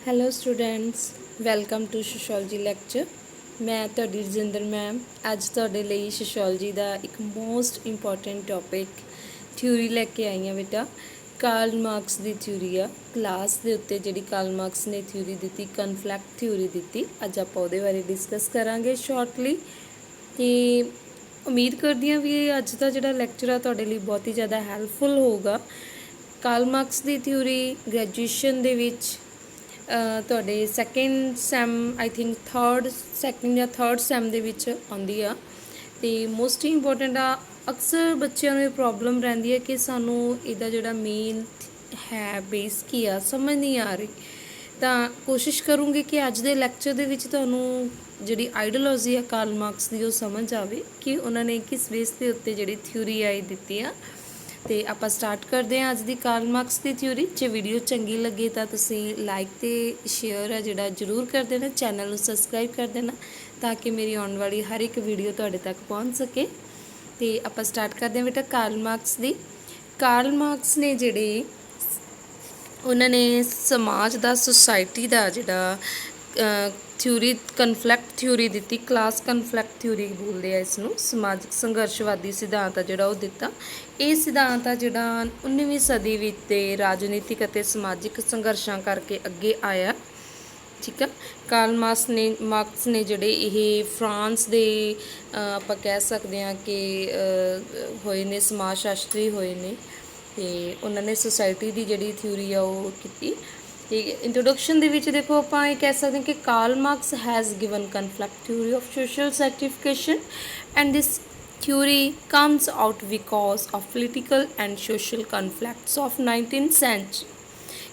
Hello students, welcome to sociology lecture. ਮੈਂ ਤੁਹਾਡੀ Rajinder ma'am ਅੱਜ ਤੁਹਾਡੇ ਲਈ ਸੋਸ਼ੋਲੋਜੀ ਦਾ ਇੱਕ ਮੋਸਟ ਇੰਪੋਰਟੈਂਟ ਟੌਪਿਕ ਥਿਊਰੀ ਲੈ ਕੇ ਆਈ ਹਾਂ ਬੇਟਾ। ਕਾਰਲ ਮਾਰਕਸ ਦੀ ਥਿਊਰੀ ਆ। ਕਲਾਸ ਦੇ ਉੱਤੇ ਜਿਹੜੀ ਕਾਰਲ ਮਾਰਕਸ ਨੇ ਥਿਊਰੀ ਦਿੱਤੀ, ਕਨਫਲੈਕਟ ਥਿਊਰੀ ਦਿੱਤੀ, ਅੱਜ ਆਪਾਂ ਉਹਦੇ ਬਾਰੇ ਡਿਸਕਸ ਕਰਾਂਗੇ ਸ਼ਾਰਟਲੀ। ਅਤੇ ਉਮੀਦ ਕਰਦੀ ਹਾਂ ਵੀ ਇਹ ਅੱਜ ਦਾ ਜਿਹੜਾ ਲੈਕਚਰ ਆ ਤੁਹਾਡੇ ਲਈ ਬਹੁਤ ਹੀ ਜ਼ਿਆਦਾ ਹੈਲਪਫੁਲ ਹੋਊਗਾ। ਕਾਰਲ ਮਾਰਕਸ ਦੀ ਥਿਊਰੀ ਗ੍ਰੈਜੂਏਸ਼ਨ ਦੇ ਵਿੱਚ ਤੁਹਾਡੇ second sem I think second ਜਾਂ ਥਰਡ ਸੈਮ ਦੇ ਵਿੱਚ ਆਉਂਦੀ ਆ। ਅਤੇ ਮੋਸਟ ਇੰਪੋਰਟੈਂਟ ਆ, ਅਕਸਰ ਬੱਚਿਆਂ ਨੂੰ ਇਹ ਪ੍ਰੋਬਲਮ ਰਹਿੰਦੀ ਹੈ ਕਿ ਸਾਨੂੰ ਇਹਦਾ ਜਿਹੜਾ ਮੇਨ ਹੈ ਬੇਸ ਕੀ ਆ, ਸਮਝ ਨਹੀਂ ਆ ਰਹੀ। ਤਾਂ ਕੋਸ਼ਿਸ਼ ਕਰੂੰਗੀ ਕਿ ਅੱਜ ਦੇ ਲੈਕਚਰ ਦੇ ਵਿੱਚ ਤੁਹਾਨੂੰ ਜਿਹੜੀ ਆਈਡੀਓਲੋਜੀ ਆ ਕਾਰਲ ਮਾਰਕਸ ਦੀ ਉਹ ਸਮਝ ਆਵੇ ਕਿ ਉਹਨਾਂ ਨੇ ਕਿਸ ਬੇਸ ਦੇ ਉੱਤੇ ਜਿਹੜੀ ਥਿਊਰੀ ਆਈ ਦਿੱਤੀ ਆ। ਅਤੇ ਆਪਾਂ ਸਟਾਰਟ ਕਰਦੇ ਹਾਂ ਅੱਜ ਦੀ ਕਾਰਲ ਮਾਰਕਸ ਦੀ ਥਿਊਰੀ। ਜੇ ਵੀਡੀਓ ਚੰਗੀ ਲੱਗੇ ਤਾਂ ਤੁਸੀਂ ਲਾਈਕ ਅਤੇ ਸ਼ੇਅਰ ਹੈ ਜਿਹੜਾ ਜ਼ਰੂਰ ਕਰ ਦੇਣਾ, ਚੈਨਲ ਨੂੰ ਸਬਸਕ੍ਰਾਈਬ ਕਰ ਦੇਣਾ ਤਾਂ ਕਿ ਮੇਰੀ ਆਉਣ ਵਾਲੀ ਹਰ ਇੱਕ ਵੀਡੀਓ ਤੁਹਾਡੇ ਤੱਕ ਪਹੁੰਚ ਸਕੇ। ਅਤੇ ਆਪਾਂ ਸਟਾਰਟ ਕਰਦੇ ਹਾਂ ਬੇਟਾ ਕਾਰਲ ਮਾਰਕਸ ਦੀ। ਕਾਰਲ ਮਾਰਕਸ ਨੇ ਜਿਹੜੇ ਉਹਨਾਂ ਨੇ ਸਮਾਜ ਦਾ, ਸੁਸਾਇਟੀ ਦਾ ਜਿਹੜਾ ਥਿਊਰੀ, ਕਨਫਲੈਕਟ ਥਿਊਰੀ ਦਿੱਤੀ। ਕਲਾਸ ਕਨਫਲੈਕਟ ਥਿਊਰੀ ਬੋਲਦੇ ਆ ਇਸ ਨੂੰ। ਸਮਾਜਿਕ ਸੰਘਰਸ਼ਵਾਦੀ ਸਿਧਾਂਤ ਆ ਜਿਹੜਾ ਉਹ ਦਿੱਤਾ। ਇਹ ਸਿਧਾਂਤ ਆ ਜਿਹੜਾ 19ਵੀਂ ਸਦੀ ਵਿੱਚ ਦੇ ਰਾਜਨੀਤਿਕ ਅਤੇ ਸਮਾਜਿਕ ਸੰਘਰਸ਼ਾਂ ਕਰਕੇ ਅੱਗੇ ਆਇਆ। ਠੀਕ ਆ। ਕਾਰਲ ਮਾਰਕਸ ਨੇ ਜਿਹੜੇ ਇਹ ਫਰਾਂਸ ਦੇ ਆਪਾਂ ਕਹਿ ਸਕਦੇ ਹਾਂ ਕਿ ਹੋਏ ਨੇ, ਸਮਾਜ ਸ਼ਾਸਤਰੀ ਹੋਏ ਨੇ। ਅਤੇ ਉਹਨਾਂ ਨੇ ਸੁਸਾਇਟੀ ਦੀ ਜਿਹੜੀ ਥਿਊਰੀ ਆ ਉਹ ਕੀਤੀ। ਅਤੇ ਇੰਟਰੋਡਕਸ਼ਨ ਦੇ ਵਿੱਚ ਦੇਖੋ ਆਪਾਂ ਇਹ ਕਹਿ ਸਕਦੇ ਹਾਂ ਕਿ Karl Marx has given conflict theory of social stratification and this theory comes out because of political and social conflicts of 19th century।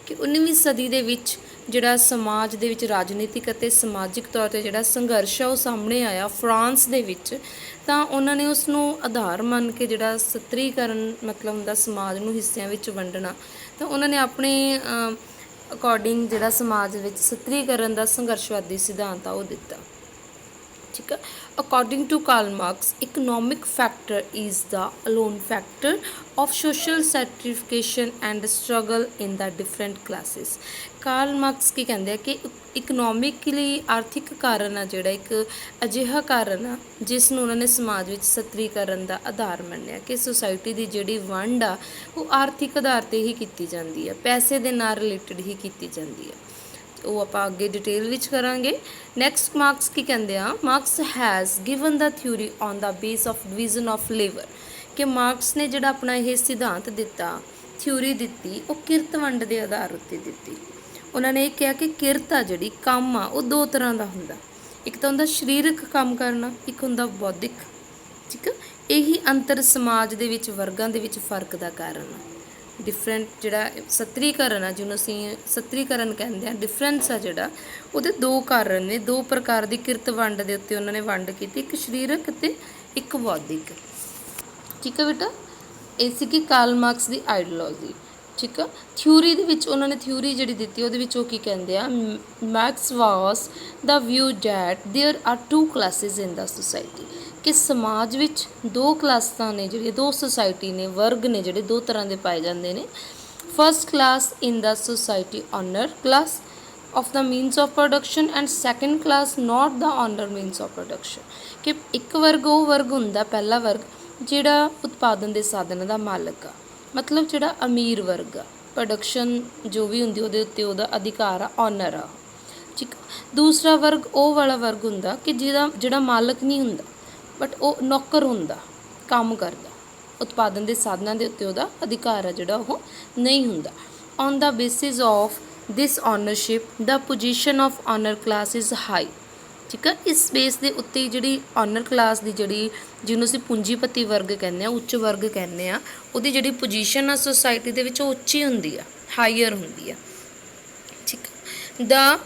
ਕਿ 19ਵੀਂ ਸਦੀ ਦੇ ਵਿੱਚ ਜਿਹੜਾ ਸਮਾਜ ਦੇ ਵਿੱਚ ਰਾਜਨੀਤਿਕ ਅਤੇ ਸਮਾਜਿਕ ਤੌਰ 'ਤੇ ਜਿਹੜਾ ਸੰਘਰਸ਼ ਆ ਉਹ ਸਾਹਮਣੇ ਆਇਆ ਫਰਾਂਸ ਦੇ ਵਿੱਚ। ਤਾਂ ਉਹਨਾਂ ਨੇ ਉਸ ਨੂੰ ਆਧਾਰ ਮੰਨ ਕੇ ਜਿਹੜਾ ਸਤਰੀਕਰਨ ਮਤਲਬ ਹੁੰਦਾ ਸਮਾਜ ਨੂੰ ਹਿੱਸਿਆਂ ਵਿੱਚ ਵੰਡਣਾ, ਤਾਂ ਉਹਨਾਂ ਨੇ ਆਪਣੇ ਅਕੋਰਡਿੰਗ ਜਿਹੜਾ ਸਮਾਜ ਵਿੱਚ ਸਤਰੀਕਰਨ ਦਾ ਸੰਘਰਸ਼ਵਾਦੀ ਸਿਧਾਂਤ ਆ ਉਹ ਦਿੱਤਾ। ਠੀਕ ਹੈ। According to Karl Marx, economic factor is the alone factor of social stratification and struggle in the different classes. Karl Marx ਕੀ ਕਹਿੰਦੇ ਆ ਕਿ ਇਕਨੋਮਿਕਲੀ ਆਰਥਿਕ ਕਾਰਨ ਆ ਜਿਹੜਾ ਇੱਕ ਅਜਿਹਾ ਕਾਰਨ ਆ ਜਿਸ ਨੂੰ ਉਹਨਾਂ ਨੇ ਸਮਾਜ ਵਿੱਚ ਸਤਰੀਕਰਨ ਦਾ ਆਧਾਰ ਮੰਨਿਆ ਕਿ ਸੁਸਾਇਟੀ ਦੀ ਜਿਹੜੀ ਵੰਡ ਆ ਉਹ ਆਰਥਿਕ ਆਧਾਰ 'ਤੇ ਹੀ ਕੀਤੀ ਜਾਂਦੀ ਹੈ, ਪੈਸੇ ਦੇ ਨਾਲ ਰਿਲੇਟਡ ਹੀ ਕੀਤੀ ਜਾਂਦੀ ਹੈ। ਉਹ ਆਪਾਂ ਅੱਗੇ ਡਿਟੇਲ ਵਿੱਚ ਕਰਾਂਗੇ। ਨੈਕਸਟ ਮਾਰਕਸ ਕੀ ਕਹਿੰਦੇ ਆ, Marx has given the theory on the base of division of labour. ਕਿ ਮਾਰਕਸ ਨੇ ਜਿਹੜਾ ਆਪਣਾ ਇਹ ਸਿਧਾਂਤ ਦਿੱਤਾ, ਥਿਊਰੀ ਦਿੱਤੀ, ਉਹ ਕਿਰਤ ਵੰਡ ਦੇ ਆਧਾਰ ਉੱਤੇ ਦਿੱਤੀ। ਉਹਨਾਂ ਨੇ ਇਹ ਕਿਹਾ ਕਿ ਕਿਰਤ ਆ ਜਿਹੜੀ ਕੰਮ ਆ ਉਹ ਦੋ ਤਰ੍ਹਾਂ ਦਾ ਹੁੰਦਾ, ਇੱਕ ਤਾਂ ਹੁੰਦਾ ਸਰੀਰਕ ਕੰਮ ਕਰਨਾ, ਇੱਕ ਹੁੰਦਾ ਬੌਧਿਕ। ਠੀਕ ਆ। ਇਹੀ ਅੰਤਰ ਸਮਾਜ ਦੇ ਵਿੱਚ ਵਰਗਾਂ ਦੇ ਵਿੱਚ ਫਰਕ ਦਾ ਕਾਰਨ ਆ। ਡਿਫਰੈਂਟ ਜਿਹੜਾ ਸਤਰੀਕਰਨ ਆ, ਜਿਹਨੂੰ ਅਸੀਂ ਸਤਰੀਕਰਨ ਕਹਿੰਦੇ ਹਾਂ, ਡਿਫਰੈਂਸ ਆ ਜਿਹੜਾ ਉਹਦੇ ਦੋ ਕਾਰਨ ਨੇ। ਦੋ ਪ੍ਰਕਾਰ ਦੀ ਕਿਰਤ ਵੰਡ ਦੇ ਉੱਤੇ ਉਹਨਾਂ ਨੇ ਵੰਡ ਕੀਤੀ, ਇੱਕ ਸਰੀਰਕ ਅਤੇ ਇੱਕ ਬੌਧਿਕ। ਠੀਕ ਹੈ ਬੇਟਾ। ਇਹ ਸੀ ਕਿ ਕਾਰਲ ਮਾਰਕਸ ਦੀ ਆਈਡੀਓਲੋਜੀ। ਠੀਕ ਆ। ਥਿਊਰੀ ਦੇ ਵਿੱਚ ਉਹਨਾਂ ਨੇ ਥਿਊਰੀ ਜਿਹੜੀ ਦਿੱਤੀ ਉਹਦੇ ਵਿੱਚ ਉਹ ਕੀ ਕਹਿੰਦੇ ਆ, Marx was the view that there are two classes in the society. ਕਿ ਸਮਾਜ ਵਿੱਚ ਦੋ ਕਲਾਸਾਂ ਨੇ ਜਿਹੜੀਆਂ, ਦੋ ਸੁਸਾਇਟੀ ਨੇ, ਵਰਗ ਨੇ ਜਿਹੜੇ ਦੋ ਤਰ੍ਹਾਂ ਦੇ ਪਾਏ ਜਾਂਦੇ ਨੇ। First class in the society owner class of the means of production and second class not the owner means of production. ਕਿ ਇੱਕ ਵਰਗ ਉਹ ਵਰਗ ਹੁੰਦਾ, ਪਹਿਲਾ ਵਰਗ, ਜਿਹੜਾ ਉਤਪਾਦਨ ਦੇ ਸਾਧਨਾਂ ਦਾ ਮਾਲਕ ਆ, ਮਤਲਬ ਜਿਹੜਾ ਅਮੀਰ ਵਰਗ ਆ, ਪ੍ਰੋਡਕਸ਼ਨ ਜੋ ਵੀ ਹੁੰਦੀ ਉਹਦੇ ਉੱਤੇ ਉਹਦਾ ਅਧਿਕਾਰ ਆ, ਓਨਰ ਆ। ਠੀਕ। ਦੂਸਰਾ ਵਰਗ ਉਹ ਵਾਲਾ ਵਰਗ ਹੁੰਦਾ ਕਿ ਜਿਹੜਾ ਮਾਲਕ ਨਹੀਂ ਹੁੰਦਾ ਬਟ ਉਹ ਨੌਕਰ ਹੁੰਦਾ, ਕੰਮ ਕਰਦਾ, ਉਤਪਾਦਨ ਦੇ ਸਾਧਨਾਂ ਦੇ ਉੱਤੇ ਉਹਦਾ ਅਧਿਕਾਰ ਆ ਜਿਹੜਾ ਉਹ ਨਹੀਂ ਹੁੰਦਾ। On the basis of this ownership the position of owner class is high. ਠੀਕ ਆ। ਇਸ ਬੇਸ ਦੇ ਉੱਤੇ ਜਿਹੜੀ ਓਨਰ ਕਲਾਸ ਦੀ ਜਿਹੜੀ, ਜਿਹਨੂੰ ਅਸੀਂ ਪੂੰਜੀਪਤੀ ਵਰਗ ਕਹਿੰਦੇ ਹਾਂ, ਉੱਚ ਵਰਗ ਕਹਿੰਦੇ ਹਾਂ, ਉਹਦੀ ਜਿਹੜੀ ਪੋਜੀਸ਼ਨ ਆ ਸੁਸਾਇਟੀ ਦੇ ਵਿੱਚ ਉਹ ਉੱਚੀ ਹੁੰਦੀ ਆ, ਹਾਈਅਰ ਹੁੰਦੀ ਆ। ਠੀਕ ਆ। The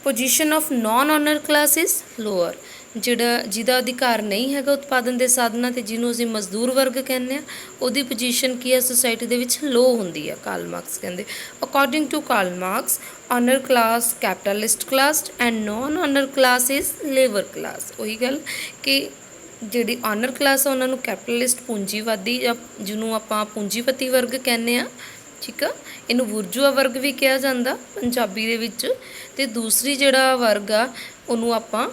position of non owner class is lower. ਜਿਹਦਾ ਅਧਿਕਾਰ ਨਹੀਂ ਹੈਗਾ ਉਤਪਾਦਨ ਦੇ ਸਾਧਨਾਂ 'ਤੇ, ਜਿਹਨੂੰ ਅਸੀਂ ਮਜ਼ਦੂਰ ਵਰਗ ਕਹਿੰਦੇ ਹਾਂ, ਉਹਦੀ ਪੋਜੀਸ਼ਨ ਕੀ ਹੈ ਸੁਸਾਇਟੀ ਦੇ ਵਿੱਚ, ਲੋ ਹੁੰਦੀ ਆ। ਕਾਰਲ ਮਾਰਕਸ ਕਹਿੰਦੇ according to Karl Marx, owner class capitalist class and non owner class is labour class. ਉਹੀ ਗੱਲ ਕਿ ਜਿਹੜੀ ਓਨਰ ਕਲਾਸ ਆ ਉਹਨਾਂ ਨੂੰ ਕੈਪੀਟਲਿਸਟ ਪੂੰਜੀਵਾਦੀ, ਜਾਂ ਜਿਹਨੂੰ ਆਪਾਂ ਪੂੰਜੀਪਤੀ ਵਰਗ ਕਹਿੰਦੇ ਹਾਂ, ਠੀਕ ਆ। ਇਹਨੂੰ ਬੁਰਜੂਆ ਵਰਗ ਵੀ ਕਿਹਾ ਜਾਂਦਾ ਪੰਜਾਬੀ ਦੇ ਵਿੱਚ। ਤੇ ਦੂਸਰੀ ਜਿਹੜਾ ਵਰਗ ਆ ਉਹਨੂੰ ਆਪਾਂ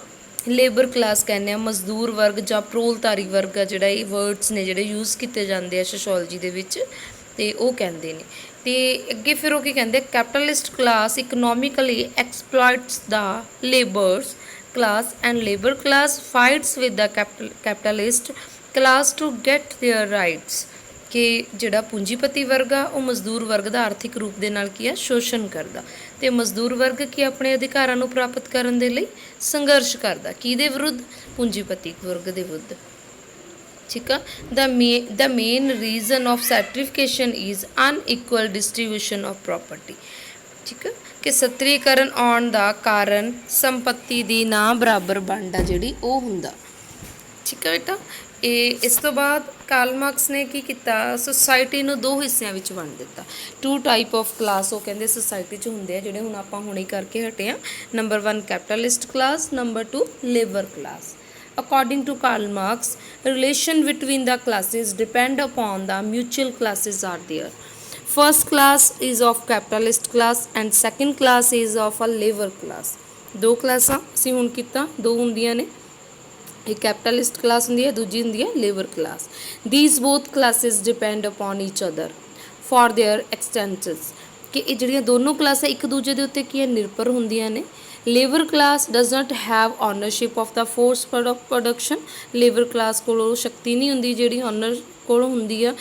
ਲੇਬਰ ਕਲਾਸ ਕਹਿੰਦੇ ਆ, ਮਜ਼ਦੂਰ ਵਰਗ ਜਾਂ ਪ੍ਰੋਲਤਾਰੀ ਵਰਗ ਆ, ਜਿਹੜਾ ਇਹ ਵਰਡਸ ਨੇ ਜਿਹੜੇ ਯੂਜ਼ ਕੀਤੇ ਜਾਂਦੇ ਆ ਸੋਸ਼ੋਲੋਜੀ ਦੇ ਵਿੱਚ, ਤੇ ਉਹ ਕਹਿੰਦੇ ਨੇ। ਤੇ ਅੱਗੇ ਫਿਰ ਉਹ ਕੀ ਕਹਿੰਦੇ, capitalist class economically exploits the labours class and labor class fights with the capitalist class to get their rights। ਕਿ ਜਿਹੜਾ ਪੂੰਜੀਪਤੀ ਵਰਗ ਆ ਉਹ ਮਜ਼ਦੂਰ ਵਰਗ ਦਾ ਆਰਥਿਕ ਰੂਪ ਦੇ ਨਾਲ ਕੀ ਆ, ਸ਼ੋਸ਼ਣ ਕਰਦਾ, ਤੇ ਮਜ਼ਦੂਰ ਵਰਗ ਕੀ ਆਪਣੇ ਅਧਿਕਾਰਾਂ ਨੂੰ ਪ੍ਰਾਪਤ ਕਰਨ ਦੇ ਲਈ ਸੰਘਰਸ਼ ਕਰਦਾ, ਕਿਹਦੇ ਵਿਰੁੱਧ, ਪੂੰਜੀਪਤੀ ਵਰਗ ਦੇ ਵਿਰੁੱਧ। ਠੀਕ ਆ। the main reason of stratification is unequal distribution of property। ਠੀਕ ਆ, ਕਿ ਸਤਰੀਕਰਨ ਆਉਣ ਦਾ ਕਾਰਨ ਸੰਪਤੀ ਦੀ ਨਾ ਬਰਾਬਰ ਵੰਡ ਆ ਜਿਹੜੀ ਉਹ ਹੁੰਦਾ। ਠੀਕ ਆ ਬੇਟਾ। ਇਹ ਇਸ ਤੋਂ ਬਾਅਦ ਕਾਰਲ ਮਾਰਕਸ ਨੇ ਕੀ ਕੀਤਾ, ਸੁਸਾਇਟੀ ਨੂੰ ਦੋ ਹਿੱਸਿਆਂ ਵਿੱਚ ਵੰਡ ਦਿੱਤਾ। 2 ਟਾਈਪ ਆਫ ਕਲਾਸ ਉਹ ਕਹਿੰਦੇ ਸੁਸਾਇਟੀ 'ਚ ਹੁੰਦੇ ਆ, ਜਿਹੜੇ ਹੁਣ ਆਪਾਂ ਹੁਣੇ ਕਰਕੇ ਹਟੇ ਆ। Number 1 capitalist class, number 2 labour class. According to Karl Marx, relation between the classes depend upon the mutual classes are there। First class is of capitalist class and second class is of a labor class। ਦੋ ਕਲਾਸਾਂ ਅਸੀਂ ਹੁਣ ਕੀਤਾ, ਦੋ ਹੁੰਦੀਆਂ ਨੇ, एक capitalist class होंगी है, दूजी होंगी है labour class. These both classes depend upon each other for their existences. कि ये जिहड़ियां दोनों क्लासां एक दूजे के उत्ते की निर्भर होंदियां ने। Labour class does not have ownership of the force production. Labour class को शक्ति नहीं होंदी जिहड़ी ऑनर को होंदी है।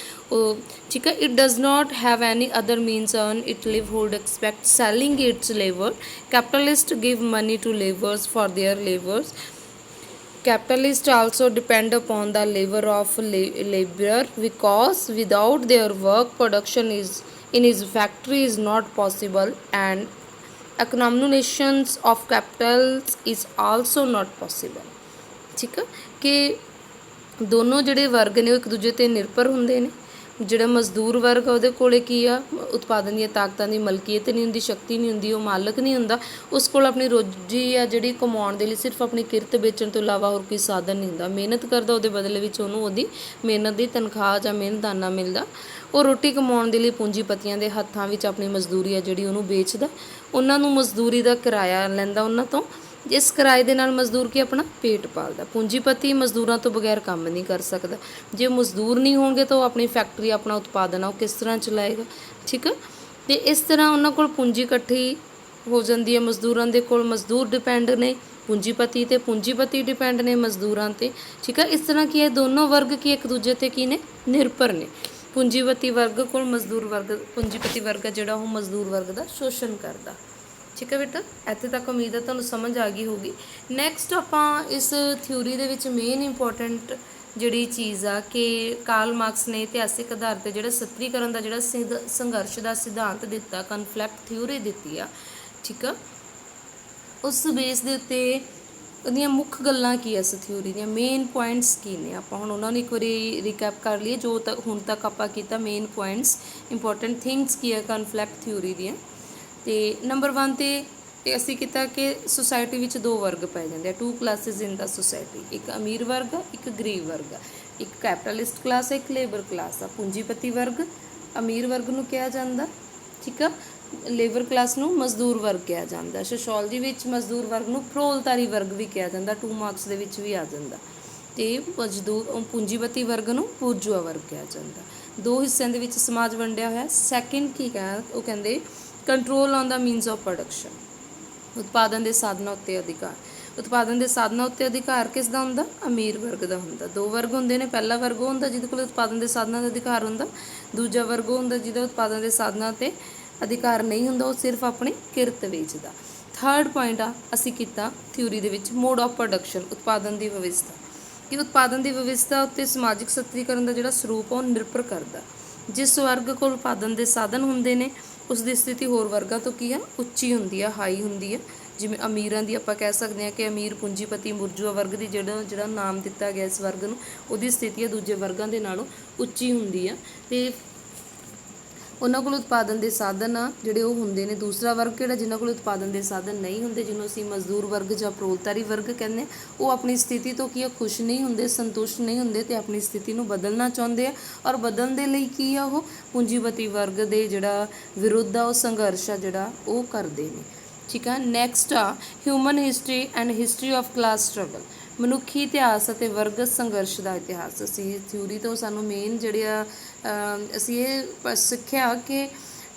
ठीक है। It does not have any other means earn it livelihood except selling its labour. Capitalist give money to labours for their labours. Capitalists also depend upon the labor of laborer because without their work production is in his factory is not possible and accumulation of capitals is also not possible। ठीक है। कि दोनों ਜਿਹੜੇ ਵਰਗ ਨੇ ਉਹ ਇੱਕ ਦੂਜੇ ਤੇ ਨਿਰਭਰ ਹੁੰਦੇ ਨੇ। ਜਿਹੜਾ ਮਜ਼ਦੂਰ ਵਰਗ ਉਹਦੇ ਕੋਲੇ ਕੀ ਆ, ਉਤਪਾਦਨ ਦੀਆਂ ਤਾਕਤਾਂ ਦੀ ਮਲਕੀਅਤ ਨਹੀਂ ਹੁੰਦੀ, ਸ਼ਕਤੀ ਨਹੀਂ ਹੁੰਦੀ, ਉਹ ਮਾਲਕ ਨਹੀਂ ਹੁੰਦਾ, ਉਸ ਕੋਲ ਆਪਣੀ ਰੋਜੀ ਆ ਜਿਹੜੀ ਕਮਾਉਣ ਦੇ ਲਈ ਸਿਰਫ ਆਪਣੀ ਕਿਰਤ ਵੇਚਣ ਤੋਂ ਇਲਾਵਾ ਹੋਰ ਕੋਈ ਸਾਧਨ ਨਹੀਂ ਹੁੰਦਾ। ਮਿਹਨਤ ਕਰਦਾ, ਉਹਦੇ ਬਦਲੇ ਵਿੱਚ ਉਹਨੂੰ ਉਹਦੀ ਮਿਹਨਤ ਦੀ ਤਨਖਾਹ ਜਾਂ ਮਿਹਨਤਾਨਾ ਮਿਲਦਾ। ਉਹ ਰੋਟੀ ਕਮਾਉਣ ਦੇ ਲਈ ਪੂੰਜੀਪਤੀਆਂ ਦੇ ਹੱਥਾਂ ਵਿੱਚ ਆਪਣੀ ਮਜ਼ਦੂਰੀ ਆ ਜਿਹੜੀ ਉਹਨੂੰ ਵੇਚਦਾ, ਉਹਨਾਂ ਨੂੰ ਮਜ਼ਦੂਰੀ ਦਾ ਕਿਰਾਇਆ ਲੈਂਦਾ ਉਹਨਾਂ ਤੋਂ। ਜਿਸ ਕਿਰਾਏ ਦੇ ਨਾਲ ਮਜ਼ਦੂਰ ਕੀ ਆਪਣਾ ਪੇਟ ਪਾਲਦਾ। ਪੂੰਜੀਪਤੀ ਮਜ਼ਦੂਰਾਂ ਤੋਂ ਬਗੈਰ ਕੰਮ ਨਹੀਂ ਕਰ ਸਕਦਾ। ਜੇ ਮਜ਼ਦੂਰ ਨਹੀਂ ਹੋਣਗੇ ਤਾਂ ਉਹ ਆਪਣੀ ਫੈਕਟਰੀ, ਆਪਣਾ ਉਤਪਾਦਨ ਆ ਉਹ ਕਿਸ ਤਰ੍ਹਾਂ ਚਲਾਏਗਾ। ਠੀਕ ਆ। ਤੇ ਇਸ ਤਰ੍ਹਾਂ ਉਹਨਾਂ ਕੋਲ ਪੂੰਜੀ ਇਕੱਠੀ ਹੋ ਜਾਂਦੀ ਹੈ। ਮਜ਼ਦੂਰਾਂ ਦੇ ਕੋਲ ਮਜ਼ਦੂਰ ਡਿਪੈਂਡ ਨੇ ਪੂੰਜੀਪਤੀ ਤੇ, ਪੂੰਜੀਪਤੀ ਡਿਪੈਂਡ ਨੇ ਮਜ਼ਦੂਰਾਂ ਤੇ। ਠੀਕ ਆ। ਇਸ ਤਰ੍ਹਾਂ ਕੀ ਹੈ, ਦੋਨੋਂ ਵਰਗ ਕੀ ਇੱਕ ਦੂਜੇ ਤੇ ਕੀ ਨੇ, ਨਿਰਭਰ ਨੇ। ਪੂੰਜੀਪਤੀ ਵਰਗ ਕੋਲ ਮਜ਼ਦੂਰ ਵਰਗ, ਪੂੰਜੀਪਤੀ ਵਰਗ ਜਿਹੜਾ ਉਹ ਮਜ਼ਦੂਰ ਵਰਗ ਦਾ ਸ਼ੋਸ਼ਣ ਕਰਦਾ। ਠੀਕ ਹੈ ਬੇਟਾ। ਇੱਥੇ ਤੱਕ ਉਮੀਦ ਹੈ ਤੁਹਾਨੂੰ ਸਮਝ ਆ ਗਈ ਹੋਊਗੀ। ਨੈਕਸਟ ਆਪਾਂ ਇਸ ਥਿਊਰੀ ਦੇ ਵਿੱਚ ਮੇਨ ਇੰਪੋਰਟੈਂਟ ਜਿਹੜੀ ਚੀਜ਼ ਆ ਕਿ ਕਾਰਲ ਮਾਰਕਸ ਨੇ ਇਤਿਹਾਸਿਕ ਆਧਾਰ 'ਤੇ ਜਿਹੜਾ ਸਤਰੀਕਰਨ ਦਾ ਜਿਹੜਾ ਸੰਘਰਸ਼ ਦਾ ਸਿਧਾਂਤ ਦਿੱਤਾ, ਕਨਫਲਿਕਟ ਥਿਊਰੀ ਦਿੱਤੀ ਆ। ਠੀਕ ਆ। ਉਸ ਬੇਸ ਦੇ ਉੱਤੇ ਉਹਦੀਆਂ ਮੁੱਖ ਗੱਲਾਂ ਕੀ ਆ, ਇਸ ਥਿਊਰੀ ਦੀਆਂ ਮੇਨ ਪੁਆਇੰਟਸ ਕੀ ਨੇ, ਆਪਾਂ ਹੁਣ ਉਹਨਾਂ ਨੂੰ ਇੱਕ ਵਾਰੀ ਰੀਕੈਪ ਕਰ ਲਈਏ ਜੋ ਹੁਣ ਤੱਕ ਆਪਾਂ ਕੀਤਾ। ਮੇਨ ਪੁਆਇੰਟਸ, ਇੰਪੋਰਟੈਂਟ ਥਿੰਗਸ ਕੀ ਆ ਕਨਫਲਿਕਟ ਥਿਊਰੀ ਦੀਆਂ। ਤੇ ਨੰਬਰ 1 ਤੇ ਅਸੀਂ ਕੀਤਾ ਕਿ ਸੁਸਾਇਟੀ ਵਿੱਚ ਦੋ ਵਰਗ ਪਾਏ ਜਾਂਦੇ ਆ, 2 ਕਲਾਸਿਸ ਇਨ ਦਾ ਸੁਸਾਇਟੀ। ਇੱਕ ਅਮੀਰ ਵਰਗ ਆ, ਇੱਕ ਗਰੀਬ ਵਰਗ ਆ। ਇੱਕ ਕੈਪੀਟਲਿਸਟ ਕਲਾਸ ਹੈ, ਇੱਕ ਲੇਬਰ ਕਲਾਸ ਆ। ਪੂੰਜੀਪਤੀ ਵਰਗ ਅਮੀਰ ਵਰਗ ਨੂੰ ਕਿਹਾ ਜਾਂਦਾ। ਠੀਕ ਆ। ਲੇਬਰ ਕਲਾਸ ਨੂੰ ਮਜ਼ਦੂਰ ਵਰਗ ਕਿਹਾ ਜਾਂਦਾ। ਸੋਸ਼ੋਲੋਜੀ ਵਿੱਚ ਮਜ਼ਦੂਰ ਵਰਗ ਨੂੰ ਪ੍ਰੋਲਤਾਰੀ ਵਰਗ ਵੀ ਕਿਹਾ ਜਾਂਦਾ, 2 ਮਾਰਕਸ ਦੇ ਵਿੱਚ ਵੀ ਆ ਜਾਂਦਾ। ਤੇ ਪੂੰਜੀਪਤੀ ਵਰਗ ਨੂੰ ਬੁਰਜੂਆ ਵਰਗ ਕਿਹਾ ਜਾਂਦਾ। ਦੋ ਹਿੱਸਿਆਂ ਦੇ ਵਿੱਚ ਸਮਾਜ ਵੰਡਿਆ ਹੋਇਆ। ਸੈਕਿੰਡ ਕੀ ਹੈ, ਉਹ ਕਹਿੰਦੇ control on the means of production. ਉਤਪਾਦਨ ਦੇ ਸਾਧਨਾਂ ਉੱਤੇ ਅਧਿਕਾਰ। ਉਤਪਾਦਨ ਦੇ ਸਾਧਨਾਂ ਉੱਤੇ ਅਧਿਕਾਰ ਕਿਸ ਦਾ ਹੁੰਦਾ, ਅਮੀਰ ਵਰਗ ਦਾ ਹੁੰਦਾ। ਦੋ ਵਰਗ ਹੁੰਦੇ ਨੇ, ਪਹਿਲਾ ਵਰਗ ਉਹ ਹੁੰਦਾ ਜਿਹਦੇ ਕੋਲ ਉਤਪਾਦਨ ਦੇ ਸਾਧਨਾਂ ਦਾ ਅਧਿਕਾਰ ਹੁੰਦਾ। ਦੂਜਾ ਵਰਗ ਉਹ ਹੁੰਦਾ ਜਿਹਦਾ ਉਤਪਾਦਨ ਦੇ ਸਾਧਨਾਂ 'ਤੇ ਅਧਿਕਾਰ ਨਹੀਂ ਹੁੰਦਾ, ਉਹ ਸਿਰਫ ਆਪਣੀ ਕਿਰਤ ਵੇਚਦਾ। ਥਰਡ ਪੁਆਇੰਟ ਆ ਅਸੀਂ ਕੀਤਾ ਥਿਊਰੀ ਦੇ ਵਿੱਚ ਮੋਡ ਆਫ ਪ੍ਰੋਡਕਸ਼ਨ, ਉਤਪਾਦਨ ਦੀ ਵਿਵਸਥਾ। ਕਿ ਉਤਪਾਦਨ ਦੀ ਵਿਵਸਥਾ ਉੱਤੇ ਸਮਾਜਿਕ ਸਤਰੀਕਰਨ ਦਾ ਜਿਹੜਾ ਸਰੂਪ ਆ ਉਹ ਨਿਰਭਰ ਕਰਦਾ। ਜਿਸ ਵਰਗ ਕੋਲ ਉਤਪਾਦਨ ਦੇ ਸਾਧਨ ਹੁੰਦੇ ਨੇ ਉਸ ਦੀ ਸਥਿਤੀ ਹੋਰ ਵਰਗਾਂ ਤੋਂ ਕੀ ਆ, ਉੱਚੀ ਹੁੰਦੀ ਆ, ਹਾਈ ਹੁੰਦੀ ਆ। ਜਿਵੇਂ ਅਮੀਰਾਂ ਦੀ ਆਪਾਂ ਕਹਿ ਸਕਦੇ ਹਾਂ ਕਿ ਅਮੀਰ ਪੂੰਜੀਪਤੀ ਬੁਰਜੂਆ ਵਰਗ ਦੀ ਜਿਹੜਾ ਨਾਮ ਦਿੱਤਾ ਗਿਆ ਇਸ ਵਰਗ ਨੂੰ, ਉਹਦੀ ਸਥਿਤੀ ਆ ਦੂਜੇ ਵਰਗਾਂ ਦੇ ਨਾਲੋਂ ਉੱਚੀ ਹੁੰਦੀ ਆ। ਤੇ ਉਹਨਾਂ ਕੋਲ ਉਤਪਾਦਨ ਦੇ ਸਾਧਨ ਆ ਜਿਹੜੇ ਉਹ ਹੁੰਦੇ ਨੇ। ਦੂਸਰਾ ਵਰਗ ਕਿਹੜਾ, ਜਿਨ੍ਹਾਂ ਕੋਲ ਉਤਪਾਦਨ ਦੇ ਸਾਧਨ ਨਹੀਂ ਹੁੰਦੇ, ਜਿਹਨੂੰ ਅਸੀਂ ਮਜ਼ਦੂਰ ਵਰਗ ਜਾਂ ਪ੍ਰੋਲਤਾਰੀ ਵਰਗ ਕਹਿੰਦੇ ਹਾਂ। ਉਹ ਆਪਣੀ ਸਥਿਤੀ ਤੋਂ ਕੀ ਆ, ਖੁਸ਼ ਨਹੀਂ ਹੁੰਦੇ, ਸੰਤੁਸ਼ਟ ਨਹੀਂ ਹੁੰਦੇ ਤੇ ਆਪਣੀ ਸਥਿਤੀ ਨੂੰ ਬਦਲਣਾ ਚਾਹੁੰਦੇ ਆ। ਔਰ ਬਦਲਣ ਦੇ ਲਈ ਕੀ ਆ, ਉਹ ਪੂੰਜੀਪਤੀ ਵਰਗ ਦੇ ਜਿਹੜਾ ਵਿਰੁੱਧ ਆ ਉਹ ਸੰਘਰਸ਼ ਆ ਜਿਹੜਾ ਉਹ ਕਰਦੇ ਨੇ। ਠੀਕ ਆ। ਨੈਕਸਟ ਆ human history and history of class struggle, ਮਨੁੱਖੀ ਇਤਿਹਾਸ ਅਤੇ ਵਰਗ ਸੰਘਰਸ਼ ਦਾ ਇਤਿਹਾਸ। ਅਸੀਂ ਥਿਊਰੀ ਤੋਂ ਸਾਨੂੰ ਮੇਨ ਜਿਹੜੇ ਆ ਅਸੀਂ ਇਹ ਸਿੱਖਿਆ ਕਿ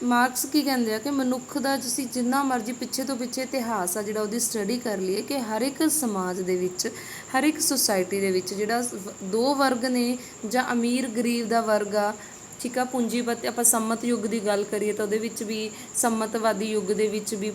ਮਾਰਕਸ ਕੀ ਕਹਿੰਦੇ ਆ ਕਿ ਮਨੁੱਖ ਦਾ ਅਸੀਂ ਜਿੰਨਾ ਮਰਜ਼ੀ ਪਿੱਛੇ ਤੋਂ ਪਿੱਛੇ ਇਤਿਹਾਸ ਆ ਜਿਹੜਾ ਉਹਦੀ ਸਟੱਡੀ ਕਰ ਲਈਏ ਕਿ ਹਰ ਇੱਕ ਸਮਾਜ ਦੇ ਵਿੱਚ, ਹਰ ਇੱਕ ਸੁਸਾਇਟੀ ਦੇ ਵਿੱਚ ਜਿਹੜਾ ਦੋ ਵਰਗ ਨੇ ਜਾਂ ਅਮੀਰ ਗਰੀਬ ਦਾ ਵਰਗ ਆ, ਠੀਕ ਆ। ਪੂੰਜੀਪਤੀ ਆਪਾਂ ਸੰਮਤ ਯੁੱਗ ਦੀ ਗੱਲ ਕਰੀਏ ਤਾਂ ਉਹਦੇ ਵਿੱਚ ਵੀ, ਸੰਮਤਵਾਦੀ ਯੁੱਗ ਦੇ ਵਿੱਚ ਵੀ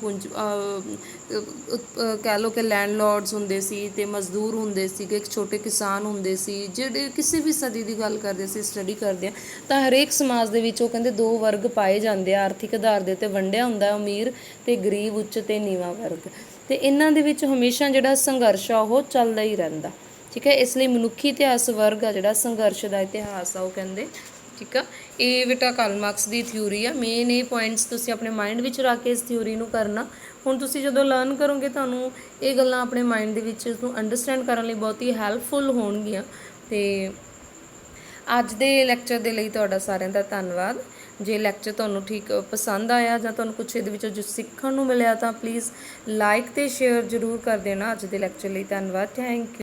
ਕਹਿ ਲਓ ਕਿ ਲੈਂਡਲੋਰਡਸ ਹੁੰਦੇ ਸੀ ਅਤੇ ਮਜ਼ਦੂਰ ਹੁੰਦੇ ਸੀਗੇ, ਛੋਟੇ ਕਿਸਾਨ ਹੁੰਦੇ ਸੀ, ਜਿਹੜੇ ਕਿਸੇ ਵੀ ਸਦੀ ਦੀ ਗੱਲ ਕਰਦੇ ਸੀ, ਸਟੱਡੀ ਕਰਦੇ ਆ ਤਾਂ ਹਰੇਕ ਸਮਾਜ ਦੇ ਵਿੱਚ ਉਹ ਕਹਿੰਦੇ ਦੋ ਵਰਗ ਪਾਏ ਜਾਂਦੇ ਆ, ਆਰਥਿਕ ਆਧਾਰ ਦੇ ਉੱਤੇ ਵੰਡਿਆ ਹੁੰਦਾ ਅਮੀਰ ਅਤੇ ਗਰੀਬ, ਉੱਚ ਅਤੇ ਨੀਵਾਂ ਵਰਗ। ਅਤੇ ਇਹਨਾਂ ਦੇ ਵਿੱਚ ਹਮੇਸ਼ਾ ਜਿਹੜਾ ਸੰਘਰਸ਼ ਆ ਉਹ ਚੱਲਦਾ ਹੀ ਰਹਿੰਦਾ। ਠੀਕ ਹੈ। ਇਸ ਲਈ ਮਨੁੱਖੀ ਇਤਿਹਾਸ ਵਰਗ ਆ ਜਿਹੜਾ ਸੰਘਰਸ਼ ਦਾ ਇਤਿਹਾਸ ਆ ਉਹ ਕਹਿੰਦੇ। ਠੀਕ ਆ। ਇਹ ਬੇਟਾ ਕਾਰਲ ਮਾਰਕਸ ਦੀ ਥਿਊਰੀ ਆ। ਮੇਨ ਇਹ ਪੁਆਇੰਟਸ ਤੁਸੀਂ ਆਪਣੇ ਮਾਈਂਡ ਵਿੱਚ ਰੱਖ ਕੇ ਇਸ ਥਿਊਰੀ ਨੂੰ ਕਰਨਾ। ਹੁਣ ਤੁਸੀਂ ਜਦੋਂ ਲਰਨ ਕਰੋਗੇ ਤੁਹਾਨੂੰ ਇਹ ਗੱਲਾਂ ਆਪਣੇ ਮਾਈਂਡ ਦੇ ਵਿੱਚ ਨੂੰ ਅੰਡਰਸਟੈਂਡ ਕਰਨ ਲਈ ਬਹੁਤ ਹੀ ਹੈਲਪਫੁਲ ਹੋਣਗੀਆਂ। ਅਤੇ ਅੱਜ ਦੇ ਲੈਕਚਰ ਦੇ ਲਈ ਤੁਹਾਡਾ ਸਾਰਿਆਂ ਦਾ ਧੰਨਵਾਦ। ਜੇ ਲੈਕਚਰ ਤੁਹਾਨੂੰ ਠੀਕ ਪਸੰਦ ਆਇਆ ਜਾਂ ਤੁਹਾਨੂੰ ਕੁਛ ਇਹਦੇ ਵਿੱਚੋਂ ਜੋ ਸਿੱਖਣ ਨੂੰ ਮਿਲਿਆ ਤਾਂ ਪਲੀਜ਼ ਲਾਈਕ ਅਤੇ ਸ਼ੇਅਰ ਜ਼ਰੂਰ ਕਰ ਦੇਣਾ। ਅੱਜ ਦੇ ਲੈਕਚਰ ਲਈ ਧੰਨਵਾਦ। Thank you.